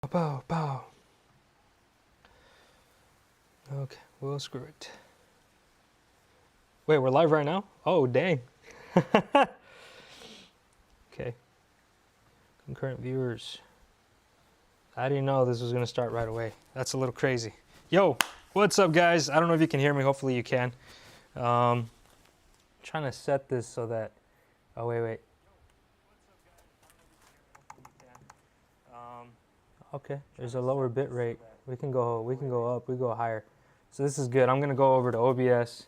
Pow, pow. Okay, we'll screw it. Wait, we're live right now? Oh, dang. Okay. Concurrent viewers. I didn't know this was going to start right away. That's a little crazy. Yo, what's up, guys? I don't know if you can hear me. Hopefully you can. Trying to set this so that... Oh, wait. Okay, there's a lower bit rate. We can go up, we go higher. So this is good. I'm gonna go over to OBS.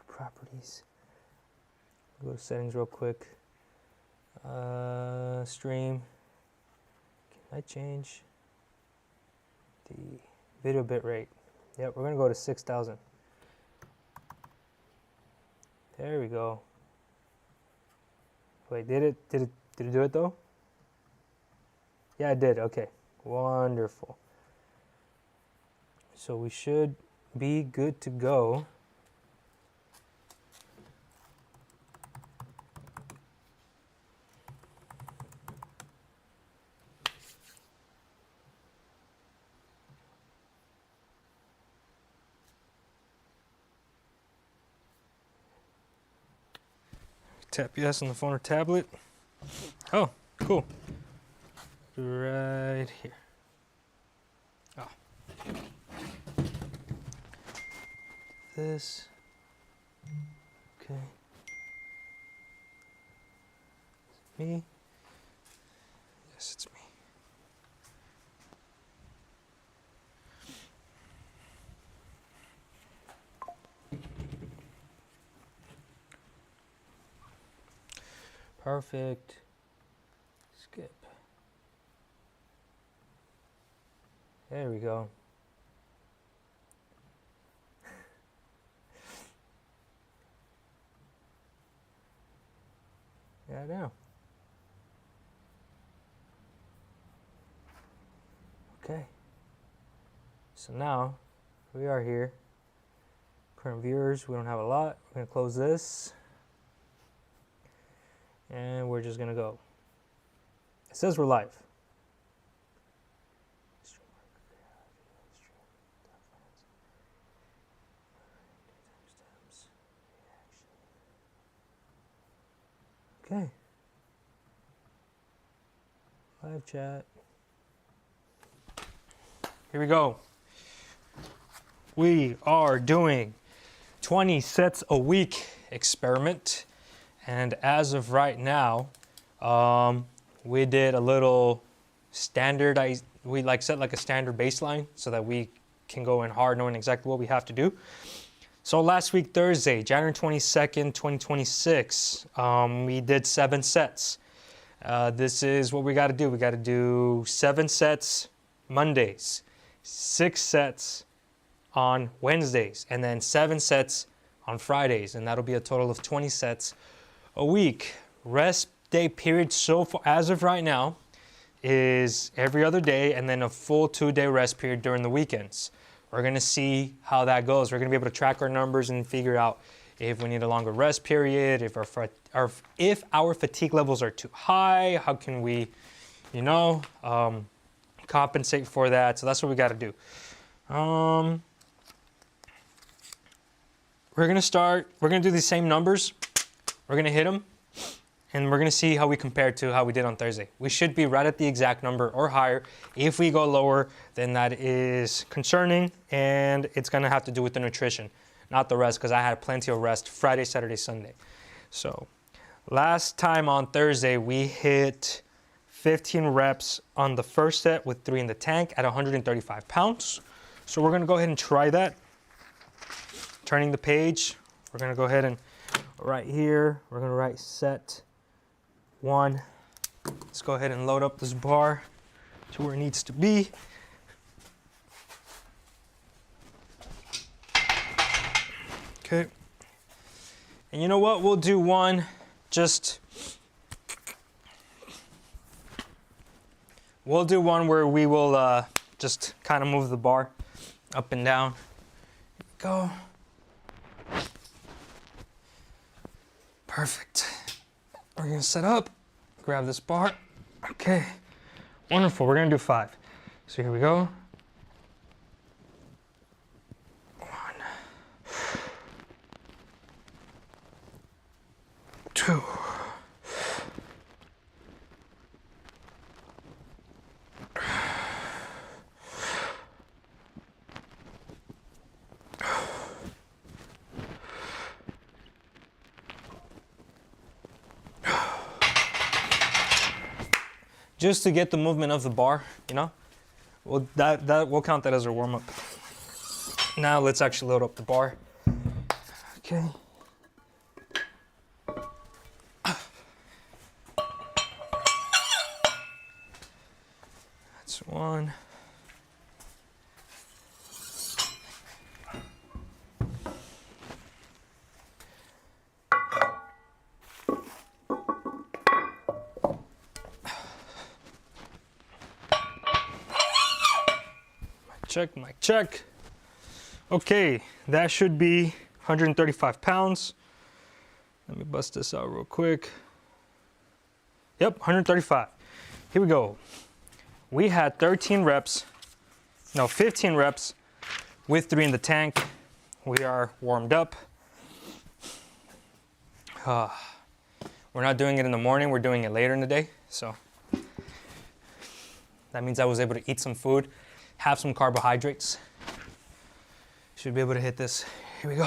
Properties. Go to settings real quick. Stream. Can I change the video bit rate? Yep, we're gonna go to 6,000. There we go. Wait, did it do it though? Yeah, it did. Okay, wonderful. So we should be good to go. Tap yes on the phone or tablet. Oh, cool. Right here. Oh. This. Okay. Is it me? Yes, it's me. Perfect. Skip. There we go. Yeah, now. Okay. So now we are here. Current viewers, we don't have a lot. We're going to close this. And we're just going to go. It says we're live. Okay. Live chat. Here we go. We are doing 20 sets a week experiment. And as of right now, we did a little standardized, we set like a standard baseline so that we can go in hard knowing exactly what we have to do. So last week, Thursday, January 22nd, 2026, we did 7 sets. This is what we got to do. We got to do 7 sets Mondays, 6 sets on Wednesdays, and then 7 sets on Fridays. And that'll be a total of 20 sets a week. Rest day period so far, as of right now, is every other day, and then a full 2-day rest period during the weekends. We're going to see how that goes. We're going to be able to track our numbers and figure out if we need a longer rest period, if our fatigue levels are too high, how can we, compensate for that. So that's what we got to do. We're going to do these same numbers. We're going to hit them, and we're going to see how we compare to how we did on Thursday. We should be right at the exact number or higher. If we go lower, then that is concerning, and it's going to have to do with the nutrition, not the rest, because I had plenty of rest Friday, Saturday, Sunday. So last time on Thursday, we hit 15 reps on the first set with 3 in the tank at 135 pounds. So we're going to go ahead and try that. Turning the page, we're going to go ahead and right here, we're going to write set 1. Let's go ahead and load up this bar to where it needs to be. Okay. And you know what? We'll do one we'll do one where we will just kind of move the bar up and down. Go. Perfect. We're gonna set up, grab this bar. Okay. Wonderful, we're gonna do 5. So here we go. 1, 2. Just to get the movement of the bar, you know? Well, we'll count that as our warm-up. Now let's actually load up the bar. Okay. That's 1. Mic check. Okay, that should be 135 pounds. Let me bust this out real quick. Yep, 135. Here we go. We had 15 reps with 3 in the tank. We are warmed up. We're not doing it in the morning, we're doing it later in the day. So that means I was able to eat some food, have some carbohydrates. Should be able to hit this. Here we go.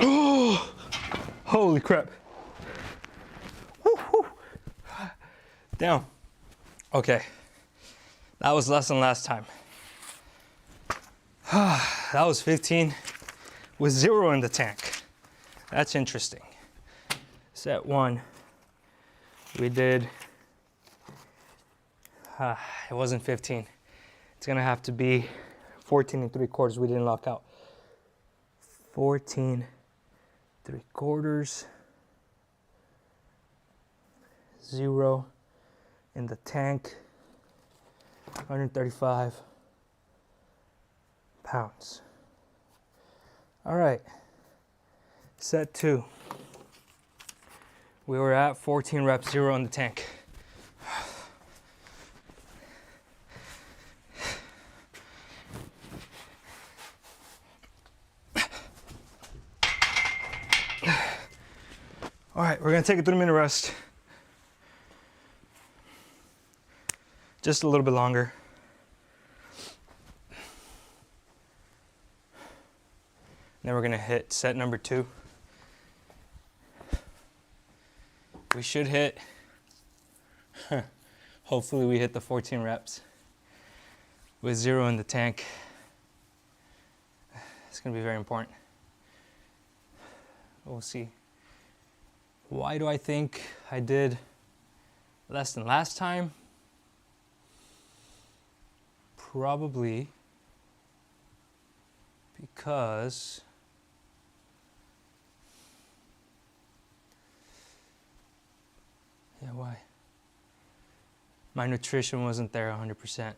Oh, holy crap. Woo. Damn. Okay. That was less than last time. That was 15 with 0 in the tank. That's interesting. Set 1. We did, it wasn't 15. It's gonna have to be 14 3/4. We didn't lock out. 14 3/4. 0 in the tank. 135 pounds. All right, set 2. We were at 14 reps, 0 in the tank. All right, we're gonna take a 3-minute rest. Just a little bit longer. Then we're gonna hit set number 2. We should hit, hopefully we hit the 14 reps with 0 in the tank. It's gonna be very important. We'll see. Why do I think I did less than last time? Probably because why? My nutrition wasn't there 100%.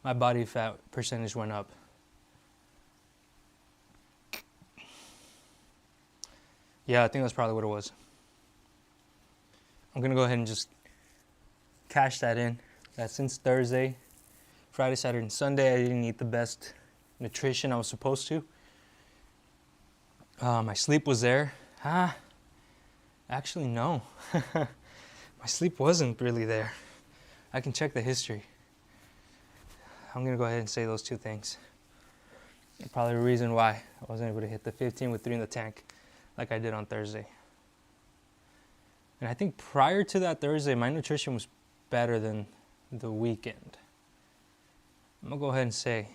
My body fat percentage went up. Yeah, I think that's probably what it was. I'm gonna go ahead and just cash that in. That since Thursday, Friday, Saturday, and Sunday, I didn't eat the best nutrition I was supposed to. My sleep was there. Actually, no. My sleep wasn't really there. I can check the history. I'm gonna go ahead and say those two things. Probably the reason why I wasn't able to hit the 15 with 3 in the tank like I did on Thursday. And I think prior to that Thursday, my nutrition was better than the weekend. I'm gonna go ahead and say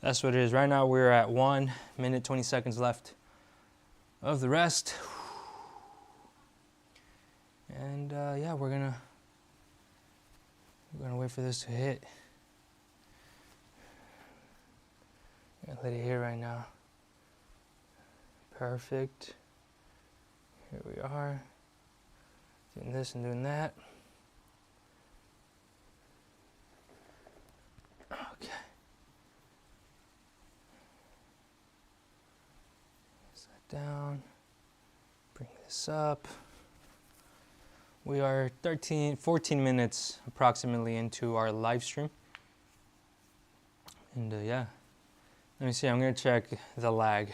that's what it is. Right now we're at 1 minute, 20 seconds left of the rest. And yeah, we're gonna wait for this to hit. I'm gonna let it hit right now. Perfect. Here we are. Doing this and doing that. Okay. Press that down. Bring this up. We are 14 minutes approximately into our live stream. And yeah, let me see, I'm gonna check the lag.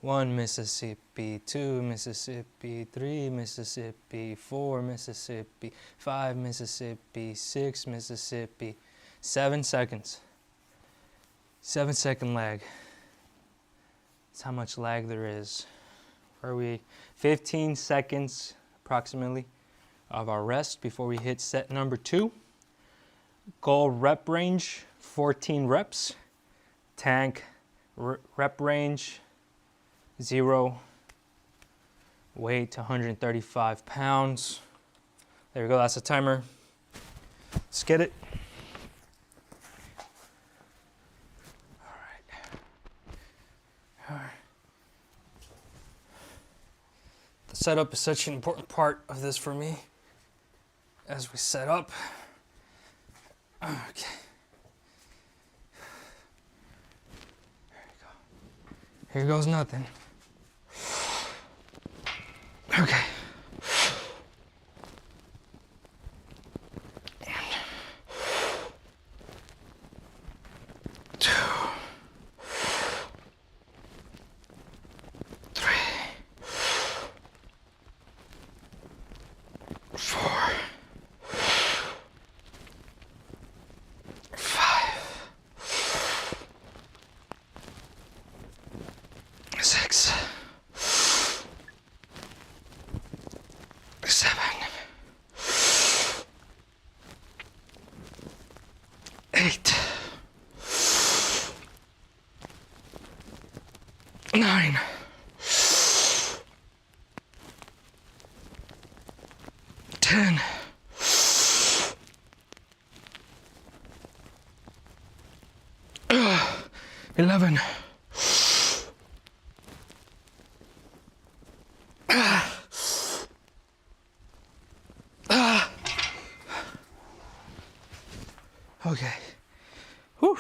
1 Mississippi, 2 Mississippi, 3 Mississippi, 4 Mississippi, 5 Mississippi, 6 Mississippi, 7 seconds. 7-second lag. That's how much lag there is. Where are we? 15 seconds approximately of our rest before we hit set number 2. Goal rep range, 14 reps. Tank rep range, 0. Weight, 135 pounds. There we go, that's the timer. Let's get it. All right. The setup is such an important part of this for me. As we set up. Okay. There you go. Here goes nothing. Okay. Nine. 10. 11. Okay. Whew.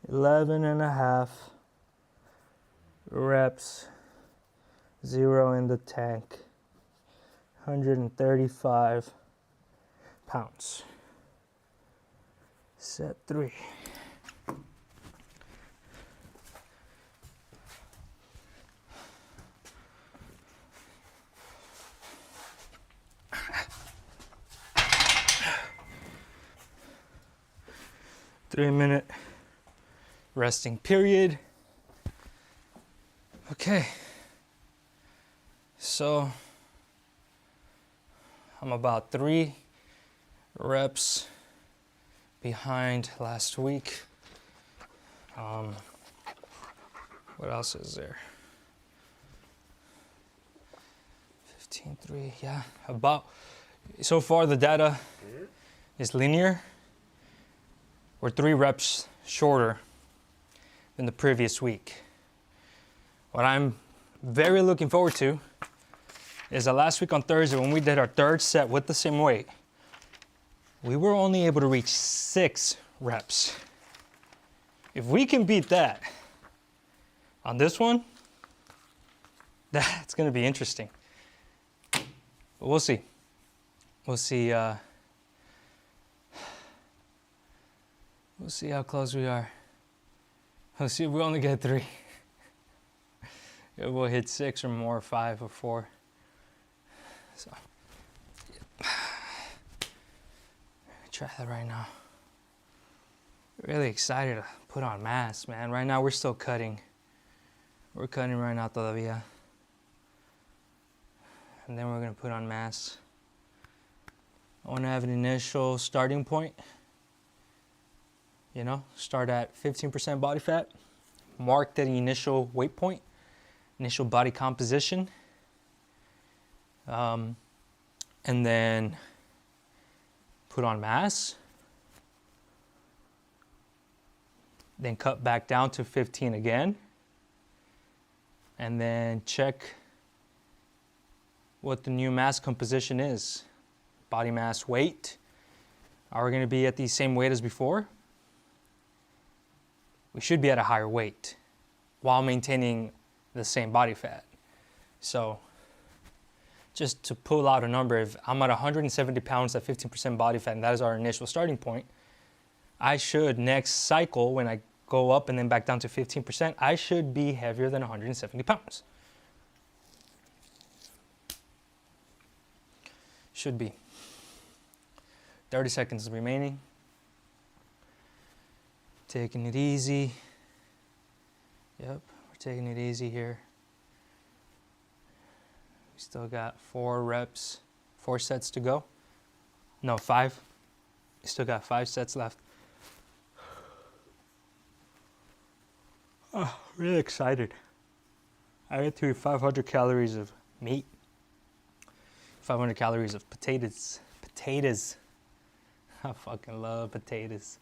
11 and a half reps, 0 in the tank, 135 pounds. Set 3. Three-minute resting period. Okay, so I'm about 3 reps behind last week. What else is there? 15.3, yeah, about. So far the data is linear. We're 3 reps shorter than the previous week. What I'm very looking forward to is that last week on Thursday when we did our 3rd set with the same weight, we were only able to reach 6 reps. If we can beat that on this one, that's gonna be interesting. But we'll see. We'll see how close we are. We'll see if we only get 3. If we'll hit 6 or more, 5 or 4. So, yeah. Try that right now. Really excited to put on mass, man. Right now we're still cutting. We're cutting right now todavía. And then we're gonna put on mass. I wanna have an initial starting point. You know, start at 15% body fat. Mark the initial weight point, initial body composition. And then put on mass. Then cut back down to 15 again. And then check what the new mass composition is. Body mass, weight. Are we gonna be at the same weight as before? We should be at a higher weight while maintaining the same body fat. So just to pull out a number, if I'm at 170 pounds at 15% body fat, and that is our initial starting point, I should next cycle, when I go up and then back down to 15%, I should be heavier than 170 pounds. Should be. 30 seconds remaining. Taking it easy. Yep, we're taking it easy here. We still got 4 reps, 4 sets to go. No, 5. We still got 5 sets left. Oh, really excited. I went through 500 calories of meat, 500 calories of potatoes. Potatoes. I fucking love potatoes.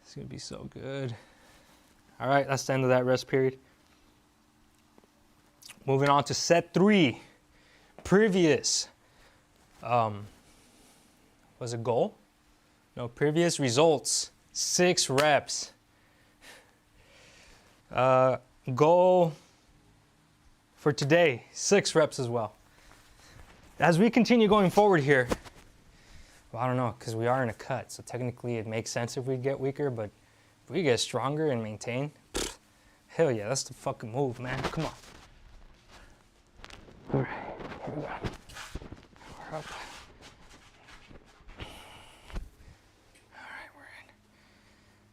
It's gonna be so good. All right, that's the end of that rest period. Moving on to set 3. Previous, was it goal? No, previous results, 6 reps. Goal for today, 6 reps as well. As we continue going forward here, well, I don't know, because we are in a cut, so technically it makes sense if we get weaker, but if we get stronger and maintain, hell yeah, that's the fucking move, man. Come on. All right, here we go. We're up. All right, we're in.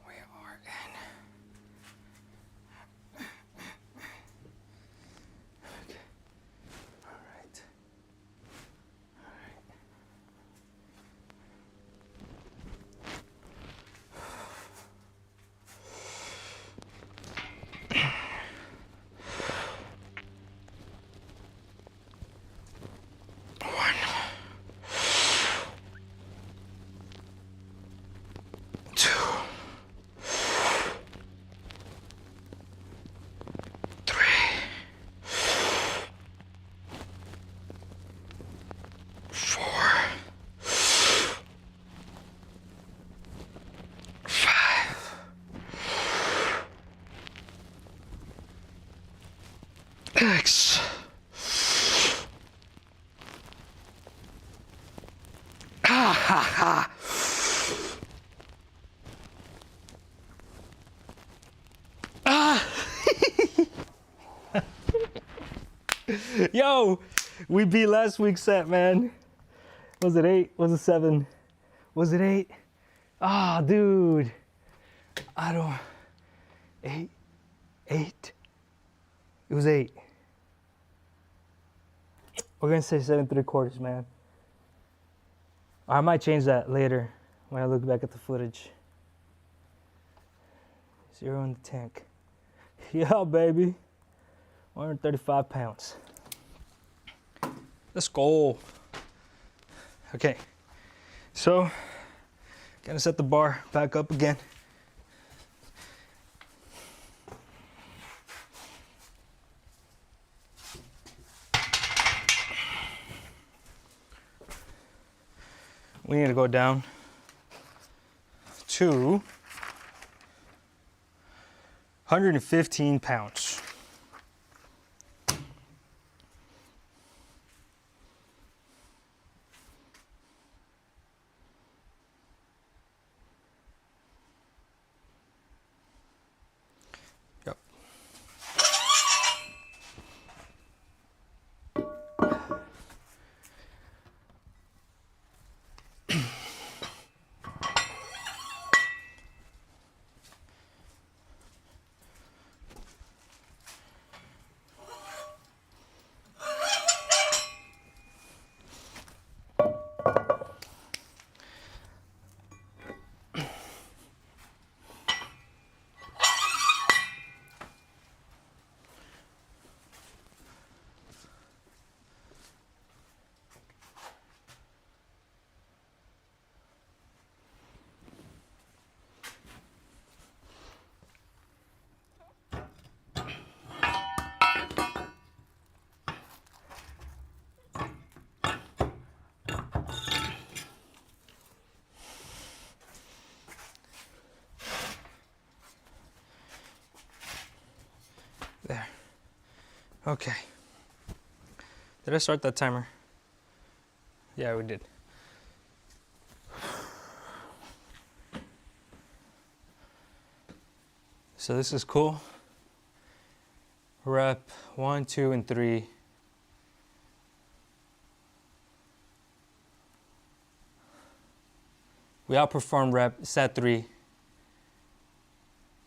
We are in. Okay. All right. All right. X. Ha ha ha. Ah. Yo, we beat last week's set, man. Was it 8? Was it 7? Was it 8? Ah, dude. I don't. 8. It was 8. We're gonna say 7 3/4, man. I might change that later when I look back at the footage. 0 in the tank. Yeah, baby. 135 pounds. Let's go. Okay, so gonna set the bar back up again. We need to go down to 115 pounds. Yep. There. Okay. Did I start that timer? Yeah, we did. So this is cool. Rep 1, 2, and 3. We outperformed set 3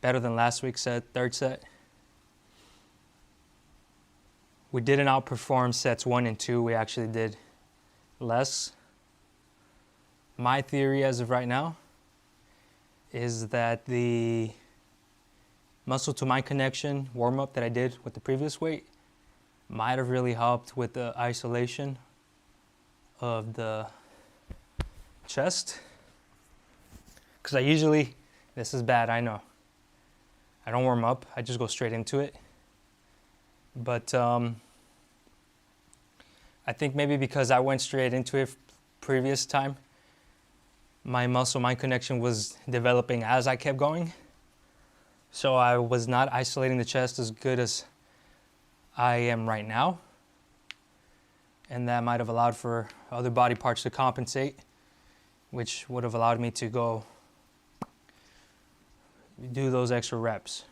better than last week's third set. We didn't outperform sets 1 and 2. We actually did less. My theory as of right now is that the muscle to mind connection warm-up that I did with the previous weight might have really helped with the isolation of the chest. Because I usually, this is bad, I know. I don't warm up, I just go straight into it. But I think maybe because I went straight into it previous time, my muscle mind connection was developing as I kept going. So I was not isolating the chest as good as I am right now. And that might have allowed for other body parts to compensate, which would have allowed me to go do those extra reps.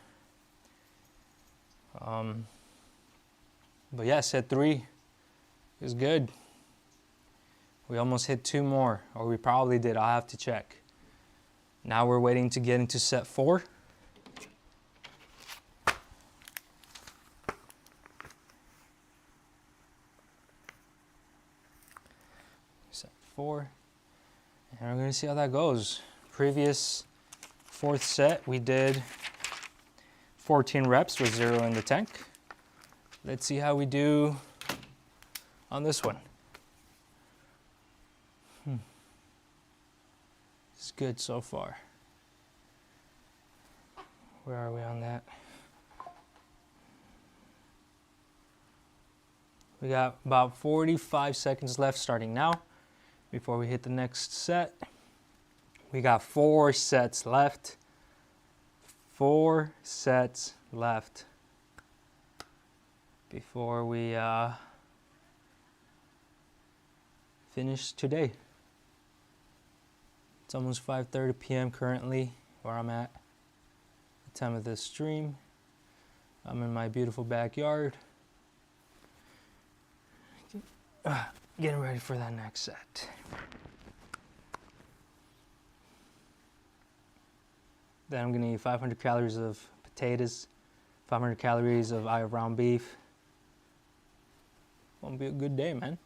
But yeah, set 3 is good. We almost hit 2 more, or we probably did. I'll have to check. Now we're waiting to get into set 4. Set 4. And we're going to see how that goes. Previous 4th set, we did 14 reps with 0 in the tank. Let's see how we do on this one. It's good so far. Where are we on that? We got about 45 seconds left starting now before we hit the next set. We got 4 sets left. 4 sets left before we finish today. It's almost 5:30 p.m. currently where I'm at. The time of this stream. I'm in my beautiful backyard. Getting ready for that next set. Then I'm gonna eat 500 calories of potatoes, 500 calories of ground beef. Gonna be a good day, man.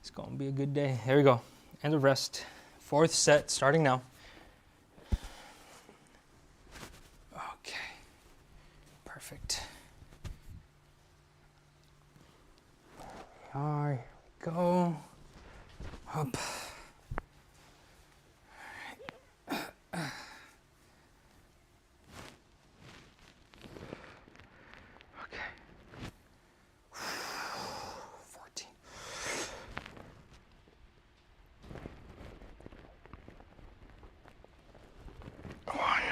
It's gonna be a good day. There we go. End of rest. 4th set starting now. Okay. Perfect. All right, go. Up. Okay. 14. 1,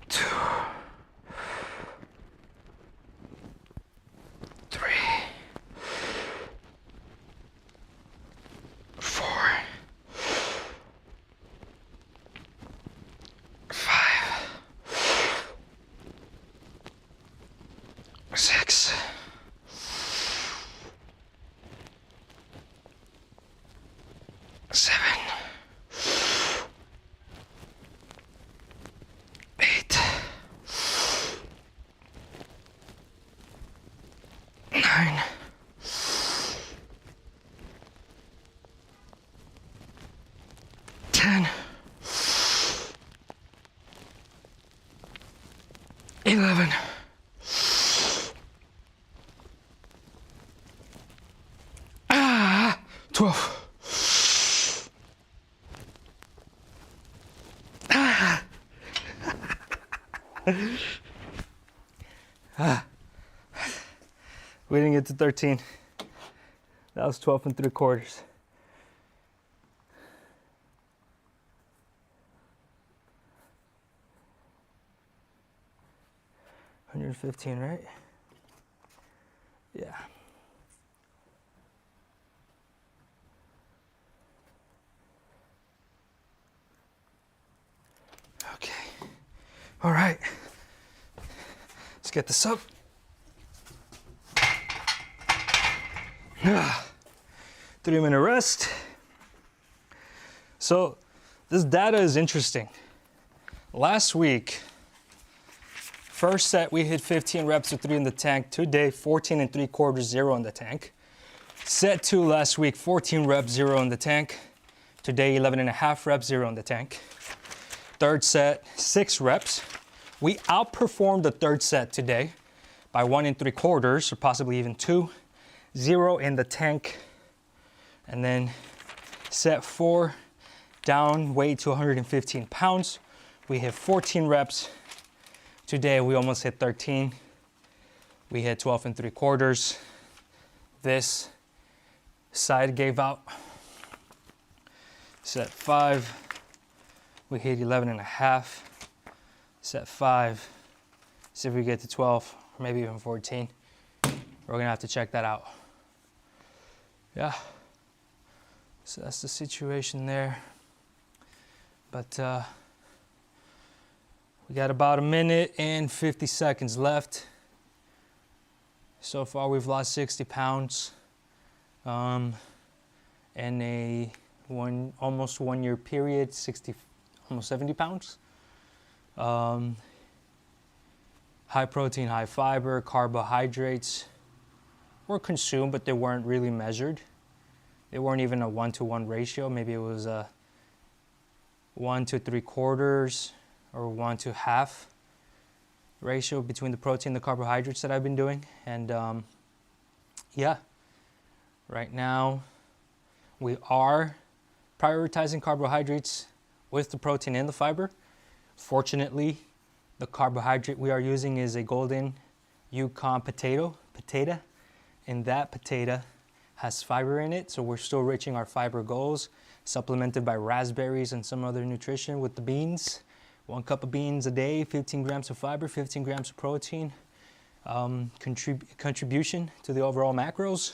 2, 3, 4, 5, 6, 7, 8, 9, 10, 11, 12. We didn't get to 13. That was 12 and 3/4. 115, right? Yeah. Okay. All right. Let's get this up. 3-minute rest. So this data is interesting. Last week, first set we hit 15 reps with 3 in the tank. Today, 14 and 3/4, 0 in the tank. Set 2 last week, 14 reps, 0 in the tank. Today, 11 and a half reps, 0 in the tank. Third set, 6 reps. We outperformed the third set today by 1 and 3/4, or possibly even 2. 0 in the tank. And then set 4, down weight to 115 pounds. We hit 14 reps. Today we almost hit 13. We hit 12 and 3/4. This side gave out. Set 5, we hit 11 and a half. Set 5, see if we get to 12, or maybe even 14. We're gonna have to check that out. Yeah, so that's the situation there. But we got about 1 minute and 50 seconds left. So far we've lost 60 pounds in a almost 1 year period, almost 70 pounds. High protein, high fiber, carbohydrates were consumed, but they weren't really measured. They weren't even a 1-to-1 ratio. Maybe it was a 1 to 3/4 or 1 to half ratio between the protein and the carbohydrates that I've been doing. And yeah, right now we are prioritizing carbohydrates with the protein and the fiber. Fortunately, the carbohydrate we are using is a golden Yukon potato, and that potato has fiber in it, so we're still reaching our fiber goals, supplemented by raspberries and some other nutrition with the beans. 1 cup of beans a day, 15 grams of fiber, 15 grams of protein, contribution to the overall macros.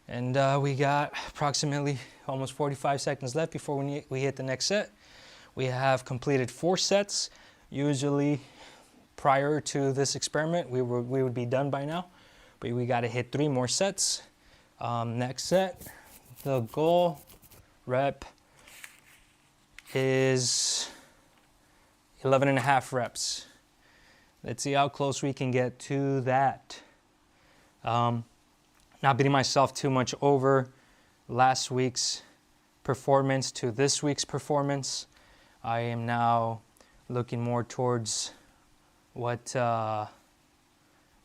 And we got approximately almost 45 seconds left before we hit the next set. We have completed 4 sets. Usually prior to this experiment, we would be done by now, but we got to hit 3 more sets. Next set, the goal rep is 11 and a half reps. Let's see how close we can get to that. Not beating myself too much over last week's performance to this week's performance. I am now looking more towards what,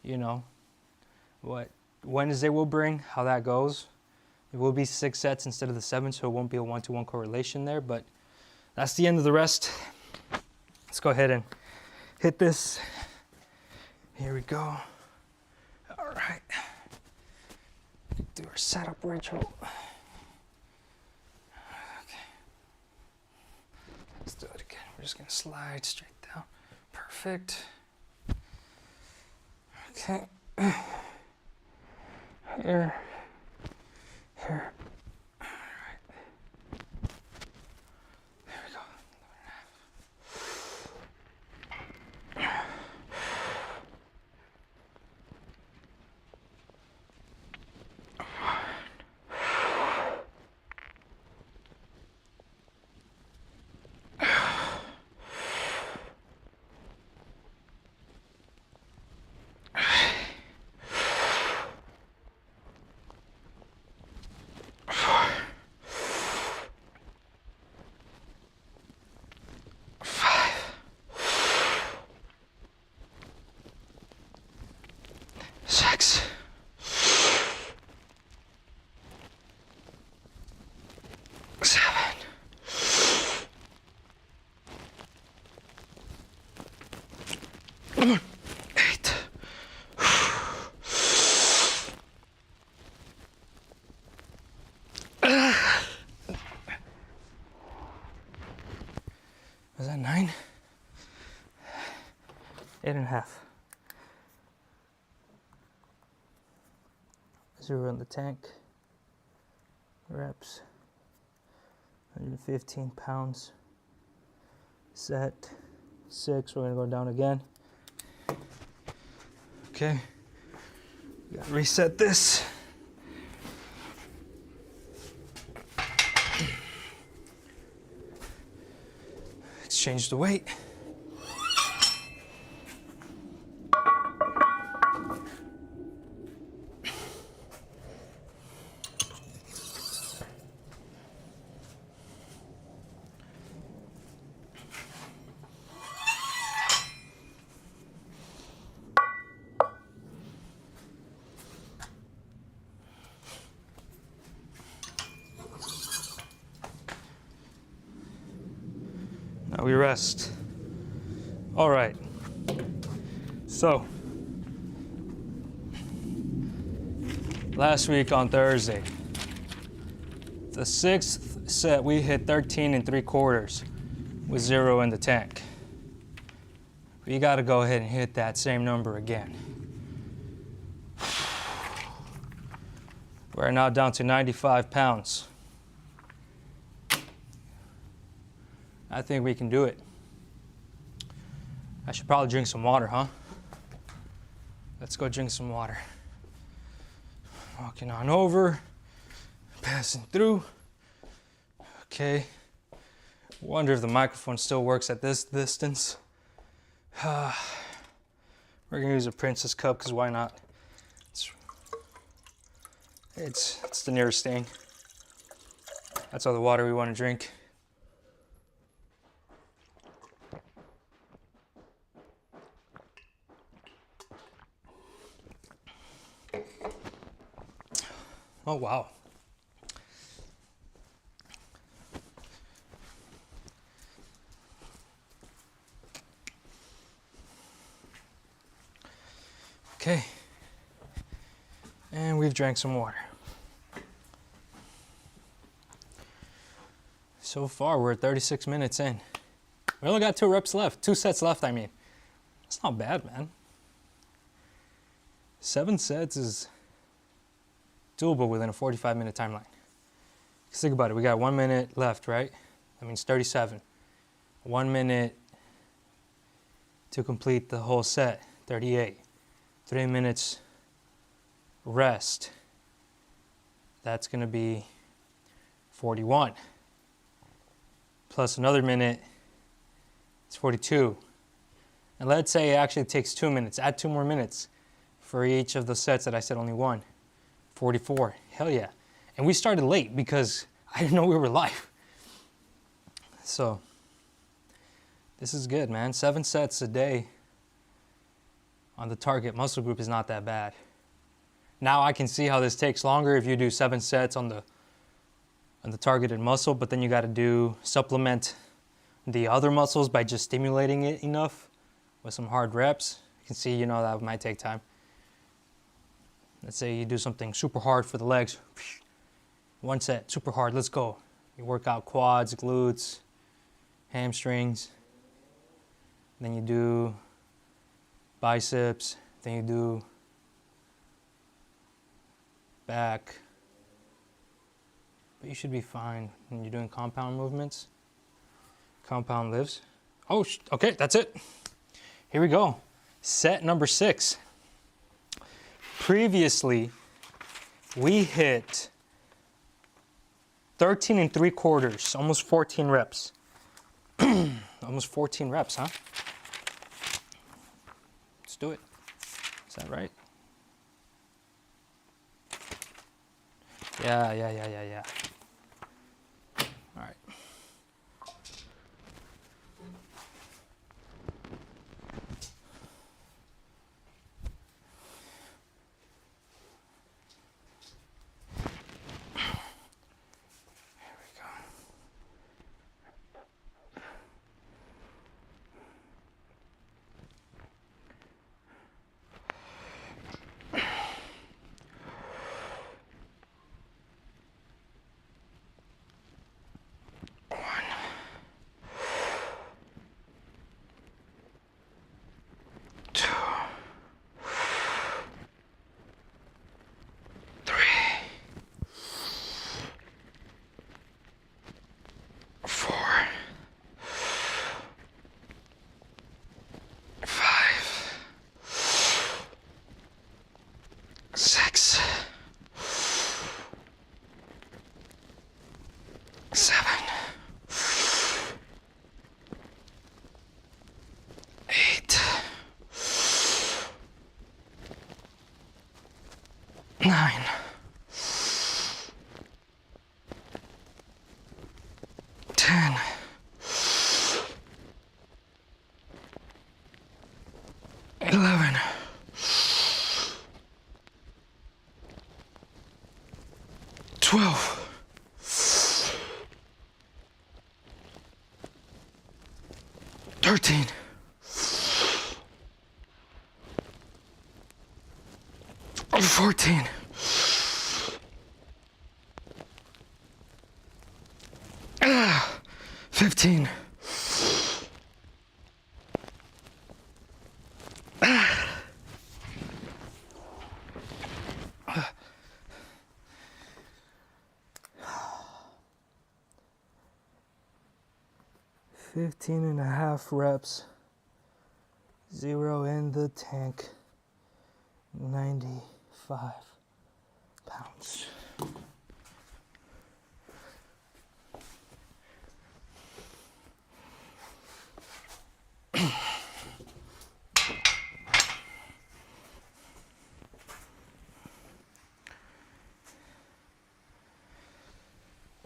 you know, what Wednesday will bring, how that goes. It will be 6 sets instead of the 7, so it won't be a 1-to-1 correlation there, but that's the end of the rest. Let's go ahead and hit this. Here we go. All right. Do our setup ritual. Okay. Let's do it again. We're just gonna slide straight down. Perfect. Okay. Here. Here. All right. There we go. Was that 9? 8.5. 0 in the tank. Reps. 115 pounds. Set. 6. We're gonna go down again. Okay. We gotta reset this. Exchange the weight. Now we rest. All right. So, last week on Thursday, the 6th set, we hit 13 3/4 with 0 in the tank. We got to go ahead and hit that same number again. We're now down to 95 pounds. I think we can do it. I should probably drink some water, huh? Let's go drink some water. Walking on over, passing through. Okay. Wonder if the microphone still works at this distance. We're gonna use a Princess cup, because why not? It's the nearest thing. That's all the water we want to drink. Oh, wow. Okay. And we've drank some water. So far, we're at 36 minutes in. We only got 2 reps left, 2 sets left, I mean. That's not bad, man. 7 sets is doable within a 45-minute timeline. Because think about it, we got 1 minute left, right? That means 37. 1 minute to complete the whole set, 38. 3 minutes rest. That's gonna be 41. Plus another minute, it's 42. And let's say it actually takes 2 minutes. Add 2 more minutes for each of the sets that I said only 1. 44, hell yeah. And we started late because I didn't know we were live. So This is good, man. 7 sets a day on the target muscle group is not that bad. Now I can see how this takes longer if you do 7 sets on the targeted muscle, but then you got to supplement the other muscles by just stimulating it enough with some hard reps. You can see, that might take time. Let's say you do something super hard for the legs. 1 set, super hard, let's go. You work out quads, glutes, hamstrings. Then you do biceps, then you do back. But you should be fine when you're doing compound movements, compound lifts. Oh, okay, that's it. Here we go. Set number 6. Previously, we hit 13 3/4, almost 14 reps. Almost 14 reps, huh? Let's do it. Is that right? Yeah. All right. Nine. 10. 11. 12. 13. 14. 15. 15.5 reps. 0 in the tank. 95 pounds.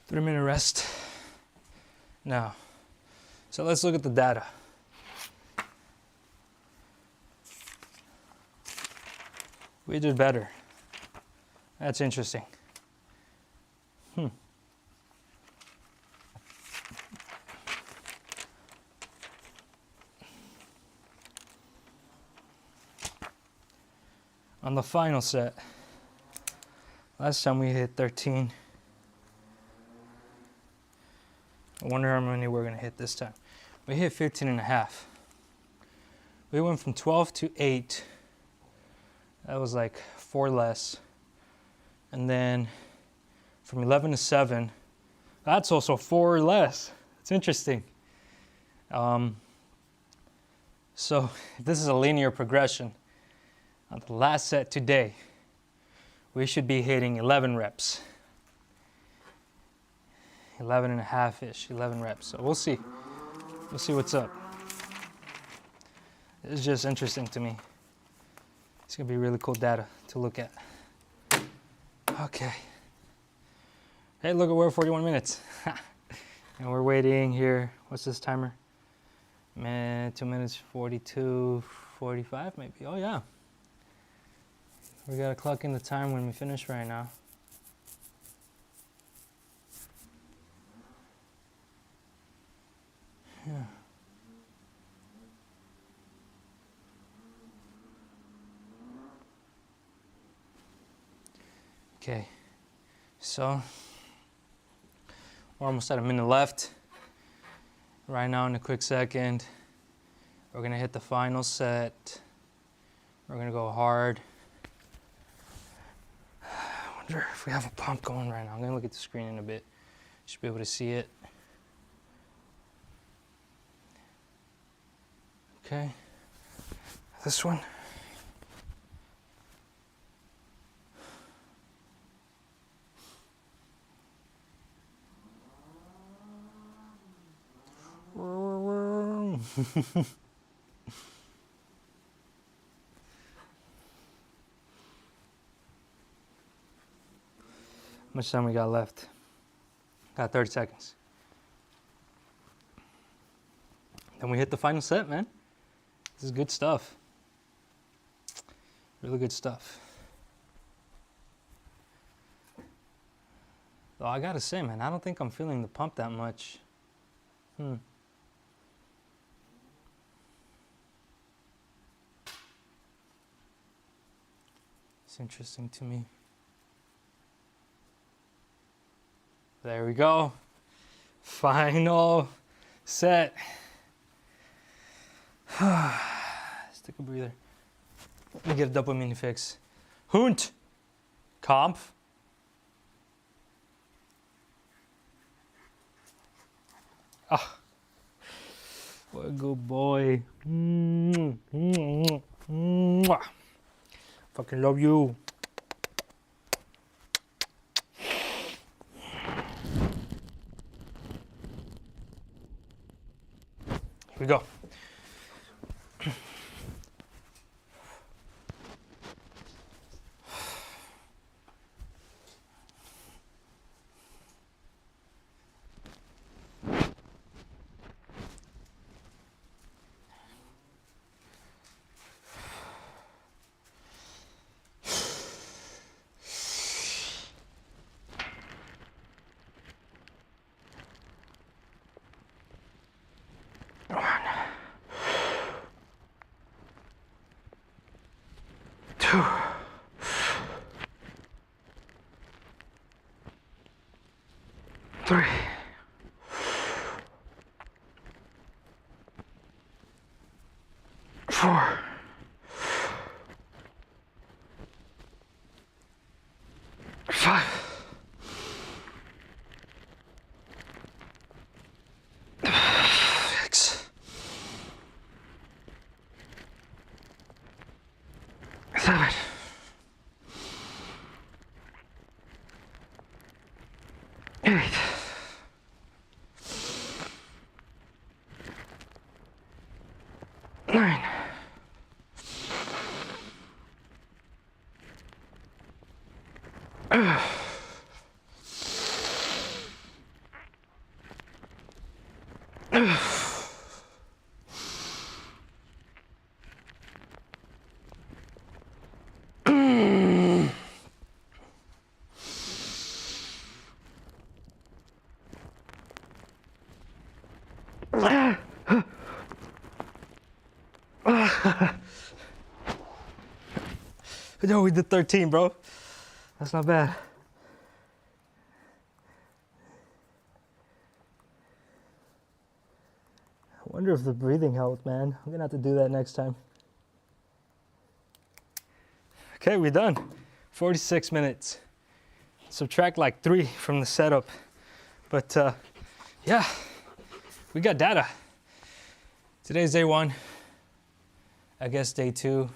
Three-minute rest. Now, so let's look at the data. We did better. That's interesting. On the final set, last time we hit 13. I wonder how many we're gonna hit this time. We hit 15.5. We went from 12 to 8. That was like 4 less. And then from 11 to 7, that's also 4 less. It's interesting. So if this is a linear progression, on the last set today, we should be hitting 11 reps. 11.5-ish, 11 reps. So we'll see. We'll see what's up. It's just interesting to me. It's gonna be really cool data to look at. Okay. Hey, look, we're 41 minutes. And we're waiting here. What's this timer? Man, 2 minutes 42, 45 maybe. Oh yeah. We gotta clock in the time when we finish right now. Yeah. Okay, so we're almost at a minute left. Right now, in a quick second, we're gonna hit the final set. We're gonna go hard. I wonder if we have a pump going right now. I'm gonna look at the screen in a bit. Should be able to see it. Okay, this one. How much time we got left? Got 30 seconds. Then we hit the final set, man. This is good stuff. Really good stuff. Though I gotta say, man, I don't think I'm feeling the pump that much. It's interesting to me. There we go. Final set. Let's take a breather. Let me get a dopamine fix. Hund. Kampf. Ah. What a good boy. Fucking love you. Here we go. Two. Three. Four. Five. Six. 7. 8. 9. 'Yo, we did 13, bro. That's not bad. I wonder if the breathing helped, man. I'm gonna have to do that next time. Okay, we're done. 46 minutes. Subtract like 3 from the setup. But yeah, we got data. Today's day 1. I guess day 2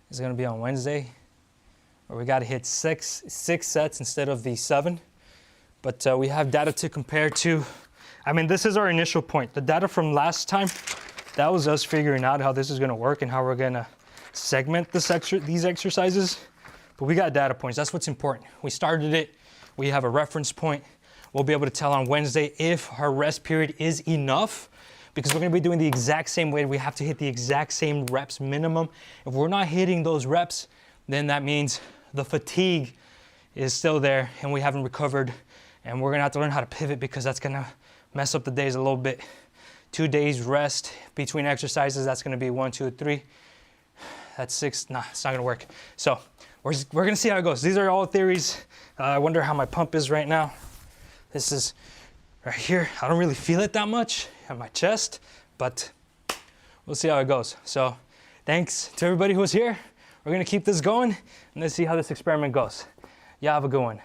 is gonna be on Wednesday, where we gotta hit six sets instead of the 7. But we have data to compare to. I mean, this is our initial point. The data from last time, that was us figuring out how this is gonna work and how we're gonna segment these exercises. But we got data points, that's what's important. We started it, we have a reference point. We'll be able to tell on Wednesday if our rest period is enough, because we're gonna be doing the exact same weight. We have to hit the exact same reps minimum. If we're not hitting those reps, then that means the fatigue is still there and we haven't recovered, and we're gonna have to learn how to pivot because that's gonna mess up the days a little bit. 2 days rest between exercises, that's gonna be 1, 2, 3. That's 6, nah, it's not gonna work. So we're gonna see how it goes. These are all theories. I wonder how my pump is right now. This is right here. I don't really feel it that much on my chest, but we'll see how it goes. So thanks to everybody who was here. We're gonna keep this going and let's see how this experiment goes. Y'all have a good one.